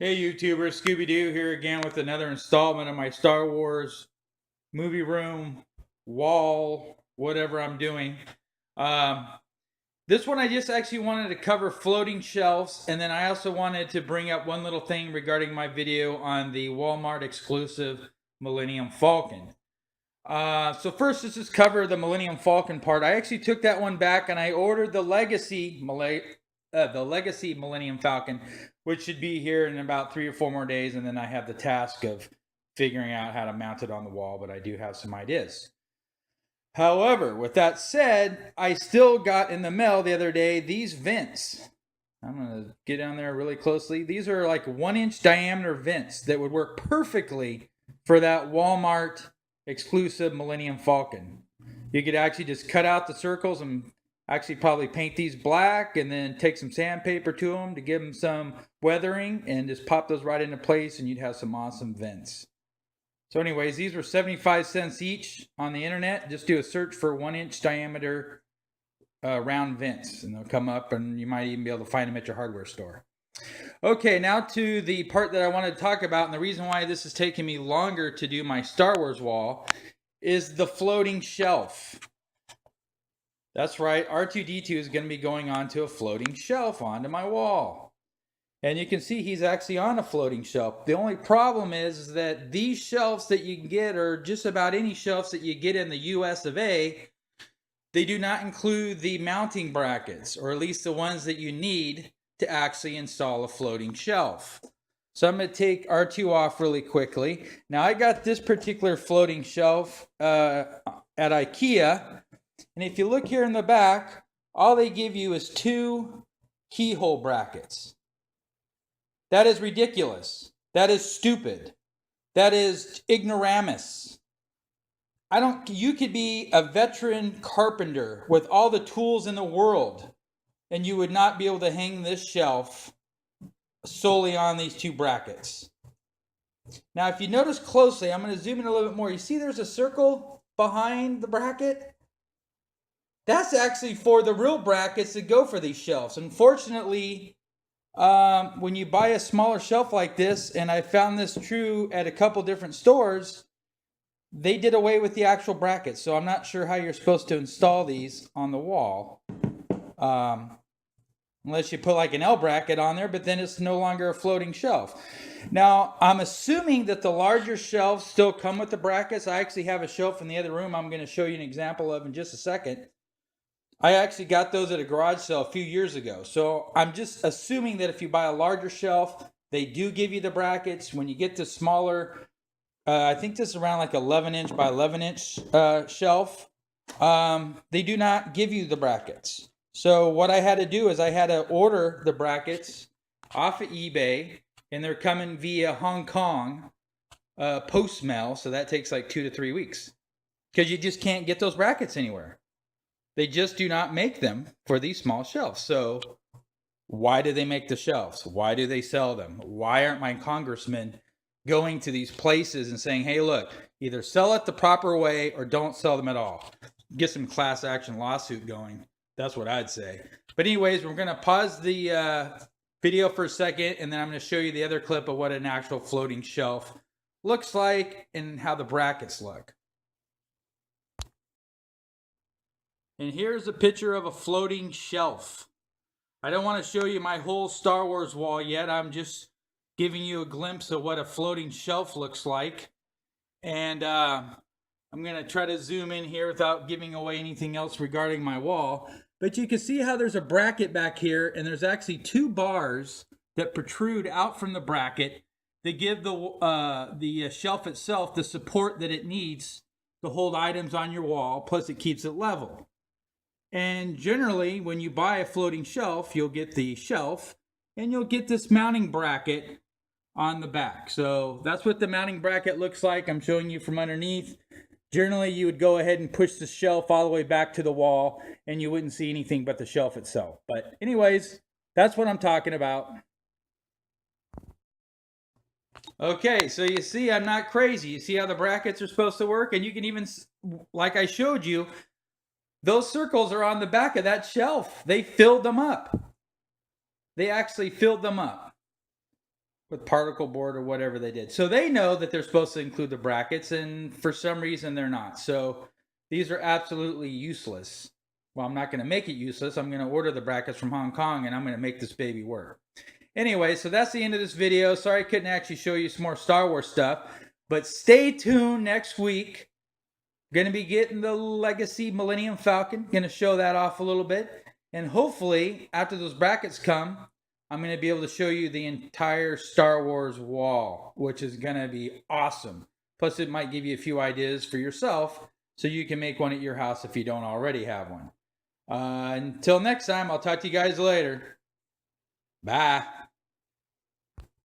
Hey YouTuber, Scooby-Doo here again with another installment of my Star Wars movie room, wall, whatever I'm doing. Um, this one I just actually wanted to cover floating shelves, and then I also wanted to bring up one little thing regarding my video on the Walmart exclusive Millennium Falcon. So first, let's just cover the Millennium Falcon part. I actually took that one back and I ordered the Legacy Millennium Falcon, which should be here in about 3 or 4 more days, and then I have the task of figuring out how to mount it on the wall. But I do have some ideas. However, with that said, I still got in the mail the other day these vents. I'm gonna get down there really closely. These are like 1-inch diameter vents that would work perfectly for that Walmart exclusive Millennium Falcon. You could actually just cut out the circles and actually probably paint these black and then take some sandpaper to them to give them some weathering and just pop those right into place and you'd have some awesome vents. So anyways, these were 75 cents each on the internet. Just do a search for 1-inch diameter round vents and they'll come up and you might even be able to find them at your hardware store. Okay, now to the part that I wanted to talk about, and the reason why this is taking me longer to do my Star Wars wall is the floating shelf. That's right, R2-D2 is going to be going onto a floating shelf onto my wall. And you can see he's actually on a floating shelf. The only problem is that these shelves that you can get, or just about any shelves that you get in the US of A, they do not include the mounting brackets, or at least the ones that you need to actually install a floating shelf. So I'm going to take R2 off really quickly. Now I got this particular floating shelf at IKEA. And if you look here in the back, all they give you is 2 keyhole brackets. That is ridiculous. That is stupid. That is ignoramus. You could be a veteran carpenter with all the tools in the world, and you would not be able to hang this shelf solely on these 2 brackets. Now, if you notice closely, I'm going to zoom in a little bit more. You see there's a circle behind the bracket? That's actually for the real brackets that go for these shelves. Unfortunately, when you buy a smaller shelf like this, and I found this true at a couple different stores, they did away with the actual brackets. So I'm not sure how you're supposed to install these on the wall. Unless you put like an L bracket on there, but then it's no longer a floating shelf. Now, I'm assuming that the larger shelves still come with the brackets. I actually have a shelf in the other room I'm going to show you an example of in just a second. I actually got those at a garage sale a few years ago. So I'm just assuming that if you buy a larger shelf, they do give you the brackets. When you get the smaller, I think this is around like 11-inch by 11-inch shelf, they do not give you the brackets. So what I had to do is I had to order the brackets off of eBay, and they're coming via Hong Kong post mail, so that takes like 2 to 3 weeks because you just can't get those brackets anywhere. They just do not make them for these small shelves. So why do they make the shelves? Why do they sell them? Why aren't my congressmen going to these places and saying, hey, look, either sell it the proper way or don't sell them at all? Get some class action lawsuit going. That's what I'd say. But anyways, we're going to pause the video for a second, and then I'm going to show you the other clip of what an actual floating shelf looks like and how the brackets look. And here's a picture of a floating shelf. I don't want to show you my whole Star Wars wall yet. I'm just giving you a glimpse of what a floating shelf looks like. And I'm going to try to zoom in here without giving away anything else regarding my wall. But you can see how there's a bracket back here, and there's actually 2 bars that protrude out from the bracket that give the shelf itself the support that it needs to hold items on your wall, plus it keeps it level. And generally, when you buy a floating shelf, you'll get the shelf, and you'll get this mounting bracket on the back. So that's what the mounting bracket looks like. I'm showing you from underneath. Generally, you would go ahead and push the shelf all the way back to the wall, and you wouldn't see anything but the shelf itself. But anyways, that's what I'm talking about. Okay, so you see I'm not crazy. You see how the brackets are supposed to work? And you can even, like I showed you, those circles are on the back of that shelf. They filled them up. They actually filled them up. with particle board or whatever they did. So they know that they're supposed to include the brackets, and for some reason they're not. So these are absolutely useless. Well, I'm not going to make it useless. I'm going to order the brackets from Hong Kong, and I'm going to make this baby work. Anyway, so that's the end of this video. Sorry I couldn't actually show you some more Star Wars stuff, but stay tuned next week. Going to be getting the Legacy Millennium Falcon. Going to show that off a little bit. And hopefully, after those brackets come, I'm going to be able to show you the entire Star Wars wall, which is going to be awesome. Plus, it might give you a few ideas for yourself so you can make one at your house if you don't already have one. Until next time, I'll talk to you guys later. Bye.